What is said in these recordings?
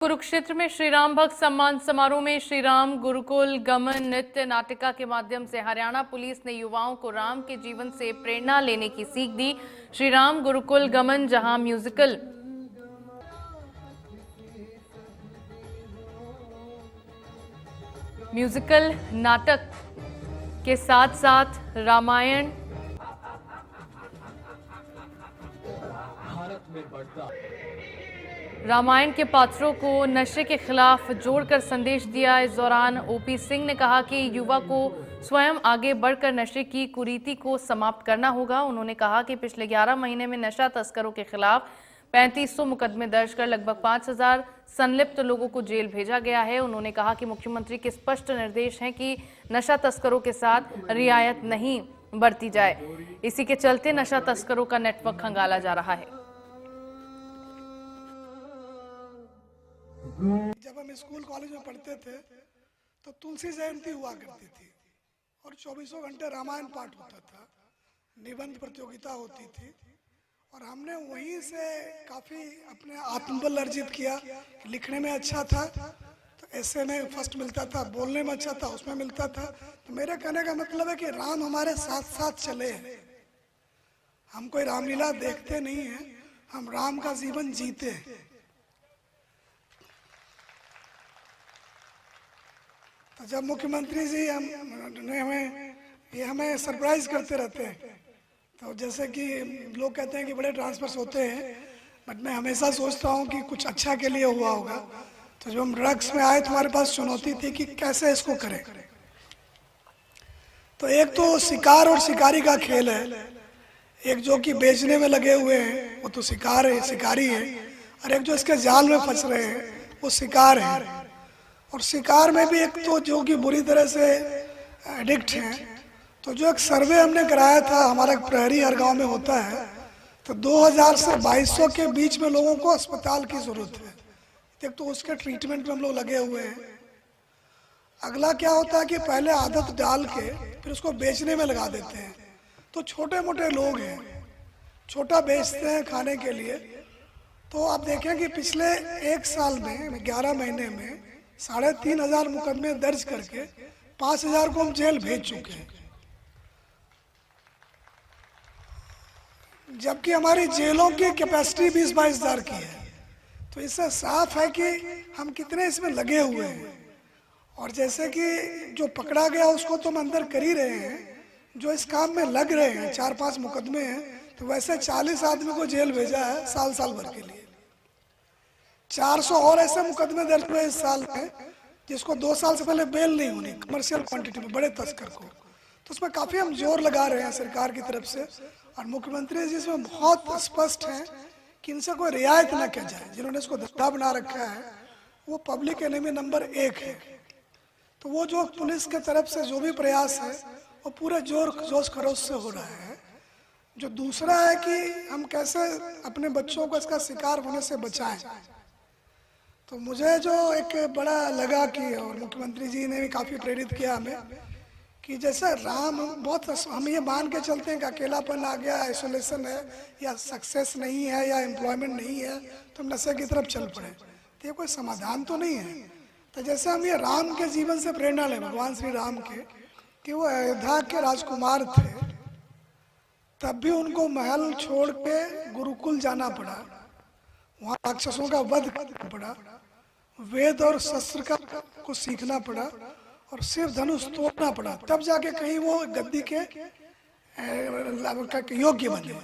कुरुक्षेत्र में श्री राम भक्त सम्मान समारोह में श्री राम गुरुकुल गमन नृत्य नाटिका के माध्यम से हरियाणा पुलिस ने युवाओं को राम के जीवन से प्रेरणा लेने की सीख दी। श्री राम गुरुकुल गमन जहां म्यूजिकल नाटक के साथ साथ रामायण के पात्रों को नशे के खिलाफ जोड़कर संदेश दिया। इस दौरान ओपी सिंह ने कहा कि युवा को स्वयं आगे बढ़कर नशे की कुरीति को समाप्त करना होगा। उन्होंने कहा कि पिछले 11 महीने में नशा तस्करों के खिलाफ 3500 मुकदमे दर्ज कर लगभग 5000 संलिप्त लोगों को जेल भेजा गया है। उन्होंने कहा कि मुख्यमंत्री के स्पष्ट निर्देश हैं कि नशा तस्करों के साथ रियायत नहीं बरती जाए। इसी के चलते नशा तस्करों का नेटवर्क खंगाला जा रहा है। जब हम स्कूल कॉलेज में पढ़ते थे तो तुलसी जयंती हुआ करती थी और 24 घंटे रामायण पाठ होता था, निबंध प्रतियोगिता होती थी और हमने वहीं से काफी अपने आत्मबल अर्जित किया। लिखने में अच्छा था तो ऐसे में फर्स्ट मिलता था, बोलने में अच्छा था उसमें मिलता था। तो मेरे कहने का मतलब है कि राम हमारे साथ साथ चले हैं। हम कोई रामलीला देखते नहीं है, हम राम का जीवन जीते हैं। तो जब मुख्यमंत्री जी हमें सरप्राइज करते रहते हैं, तो जैसे कि लोग कहते हैं कि बड़े ट्रांसफर्स होते हैं, बट मैं हमेशा सोचता हूँ कि कुछ अच्छा के लिए हुआ होगा। तो जब हम ड्रग्स में आए तो हमारे पास चुनौती थी कि कैसे इसको करें। तो एक तो शिकार और शिकारी का खेल है, एक जो कि बेचने में लगे हुए हैं वो तो शिकारी है, और एक जो इसके जाल में फंस रहे हैं वो शिकार है। और शिकार में भी एक तो जो कि बुरी तरह से एडिक्ट हैं। तो जो एक सर्वे हमने कराया था, हमारा प्रहरी हर गांव में होता है, तो 2000 से 2200 के बीच में लोगों को अस्पताल की जरूरत है। एक तो उसके ट्रीटमेंट में हम लोग लगे हुए हैं। अगला क्या होता है कि पहले आदत डाल के फिर उसको बेचने में लगा देते हैं। तो छोटे मोटे लोग हैं, छोटा बेचते हैं खाने के लिए। तो आप देखें कि पिछले 1 साल में 11 महीने में 3500 मुकदमे दर्ज करके 5000 को हम जेल भेज चुके हैं, जबकि हमारी जेलों की कैपेसिटी 20-22 हजार की है। तो इससे साफ है कि हम कितने इसमें लगे हुए हैं। और जैसे कि जो पकड़ा गया उसको तो हम अंदर कर ही रहे हैं, जो इस काम में लग रहे हैं 4-5 मुकदमे हैं, तो वैसे 40 आदमी को जेल भेजा है साल भर के लिए। 400 और ऐसे मुकदमे दर्ज हुए इस साल में जिसको 2 साल से पहले बेल नहीं होनी, कमर्शियल क्वांटिटी में बड़े तस्कर को। तो उसमें काफी हम जोर लगा रहे हैं सरकार की तरफ से, और मुख्यमंत्री जी इसमें बहुत स्पष्ट हैं कि इनसे कोई रियायत न किया जाए। जिन्होंने इसको धंधा बना रखा है वो पब्लिक एनिमी नंबर 1 है। तो वो जो पुलिस के तरफ से जो भी प्रयास है वो पूरे जोश खरोश से हो रहा है। जो दूसरा है कि हम कैसे अपने बच्चों को इसका शिकार होने से बचाएं। तो मुझे जो एक बड़ा लगा कि, और मुख्यमंत्री जी ने भी काफ़ी प्रेरित किया हमें, कि जैसे राम बहुत हम ये मान के चलते हैं कि अकेलापन आ गया, आइसोलेशन है, या सक्सेस नहीं है, या एम्प्लॉयमेंट नहीं है, तो हम नशे की तरफ चल पड़े। तो ये कोई समाधान तो नहीं है। तो जैसे हम ये राम के जीवन से प्रेरणा लें, भगवान श्री राम के, कि वो अयोध्या के राजकुमार थे, तब भी उनको महल छोड़ के गुरुकुल जाना पड़ा, वहाँ राक्षसों का वध करना पड़ा, वेद और शस्त्र को सीखना पड़ा, और सिर्फ धनुष तोड़ना पड़ा, तब जाके कहीं वो गद्दी के योग्य बने।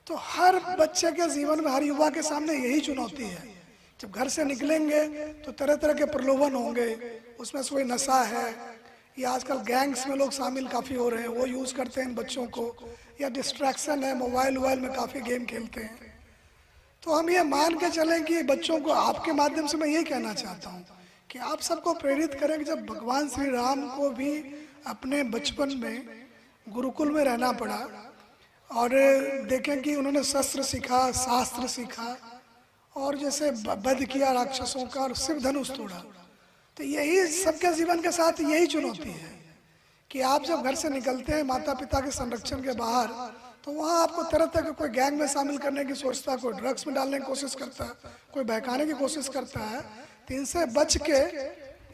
तो हर बच्चे के जीवन में, हर युवा के सामने यही चुनौती है। जब घर से निकलेंगे तो तरह तरह के प्रलोभन होंगे, उसमें से कोई नशा है, या आजकल गैंग्स में लोग शामिल काफ़ी हो रहे हैं, वो यूज़ करते हैं इन बच्चों को, या डिस्ट्रैक्शन है, मोबाइल में काफ़ी गेम खेलते हैं। तो हम ये मान के चलें कि बच्चों को, आपके माध्यम से मैं ये कहना चाहता हूँ कि आप सबको प्रेरित करें कि जब भगवान श्री राम को भी अपने बचपन में गुरुकुल में रहना पड़ा, और देखें कि उन्होंने शस्त्र सीखा, शास्त्र सीखा, और जैसे वध किया राक्षसों का, और सिर्फ धनुष तोड़ा। तो यही सबके जीवन के साथ यही चुनौती है कि आप जब घर से निकलते हैं माता पिता के संरक्षण के बाहर, तो वहाँ आपको तरह तरह के, कोई गैंग में शामिल करने की सोचता है, कोई ड्रग्स में डालने की कोशिश करता है, कोई बहकाने की कोशिश करता है। तो इनसे बच के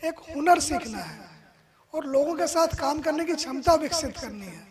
एक हुनर सीखना है और लोगों के साथ काम करने की क्षमता विकसित करनी है।